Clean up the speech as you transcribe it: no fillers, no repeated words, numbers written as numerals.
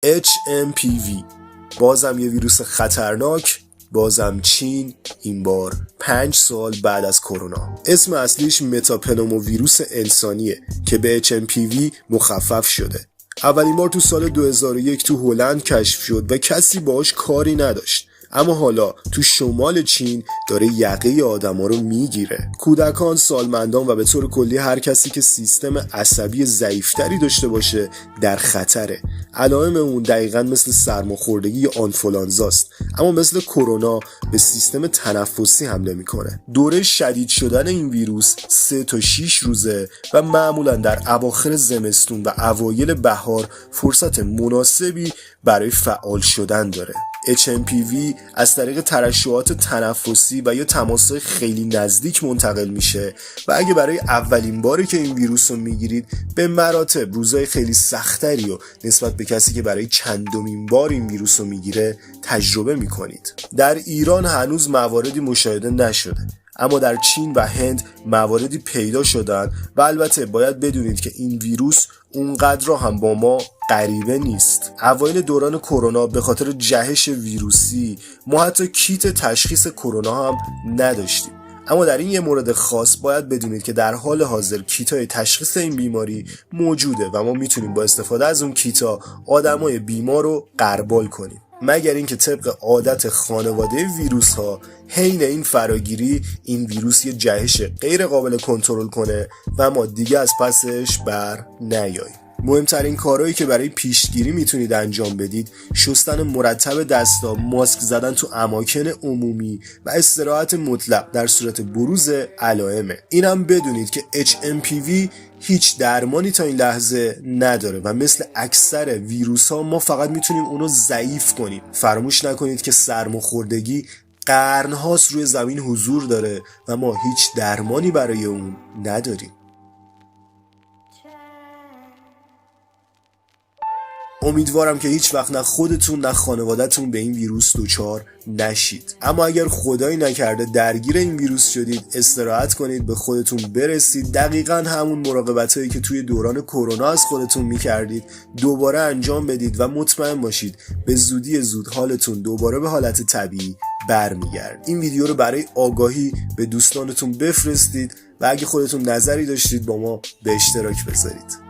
HMPV، بازم یه ویروس خطرناک، بازم چین، این بار 5 سال بعد از کرونا. اسم اصلیش متاپنوموویروس انسانیه که به HMPV مخفف شده. اولین بار تو سال 2001 تو هلند کشف شد و کسی باهاش کاری نداشت، اما حالا تو شمال چین داره یقه آدما رو میگیره. کودکان، سالمندان و به طور کلی هر کسی که سیستم عصبی ضعیفتری داشته باشه در خطره. علائم اون دقیقاً مثل سرماخوردگی یا آنفولانزاست، اما مثل کرونا به سیستم تنفسی حمله میکنه. دوره شدید شدن این ویروس 3 تا 6 روزه و معمولاً در اواخر زمستون و اوایل بهار فرصت مناسبی برای فعال شدن داره. HMPV از طریق ترشحات تنفسی و یا تماس‌های خیلی نزدیک منتقل میشه و اگه برای اولین باری که این ویروس رو میگیرید به مراتب روزای خیلی سختری و نسبت به کسی که برای چندمین بار این ویروس رو میگیره تجربه میکنید. در ایران هنوز مواردی مشاهده نشده، اما در چین و هند مواردی پیدا شدن و البته باید بدونید که این ویروس اونقدر هم با ما غریبه نیست. اوایل دوران کرونا به خاطر جهش ویروسی ما حتی کیت تشخیص کرونا هم نداشتیم، اما در این یه مورد خاص باید بدونید که در حال حاضر کیتای تشخیص این بیماری موجوده و ما میتونیم با استفاده از اون کیتا آدمای بیمار رو غربال کنیم، مگر اینکه طبق عادت خانواده ویروس ها حین این فراگیری این ویروس یه جهش غیر قابل کنترل کنه و ما دیگه از پسش بر نیاییم. مهمترین کارهایی که برای پیشگیری میتونید انجام بدید شستن مرتب دستا، ماسک زدن تو اماکن عمومی و استراحت مطلق در صورت بروز علائمه. اینم بدونید که HMPV هیچ درمانی تا این لحظه نداره و مثل اکثر ویروس ها ما فقط میتونیم اونو ضعیف کنیم. فراموش نکنید که سرماخوردگی قرن‌هاست روی زمین حضور داره و ما هیچ درمانی برای اون نداریم. امیدوارم که هیچ وقت نه خودتون نه خانوادتون به این ویروس دچار نشید. اما اگر خدایی نکرده درگیر این ویروس شدید، استراحت کنید، به خودتون برسید، دقیقاً همون مراقبتایی که توی دوران کرونا از خودتون میکردید دوباره انجام بدید و مطمئن باشید به زودی زود حالتون دوباره به حالت طبیعی برمیگرد. این ویدیو رو برای آگاهی به دوستانتون بفرستید و اگه خودتون نظری داشتید با ما به اشتراک بذارید.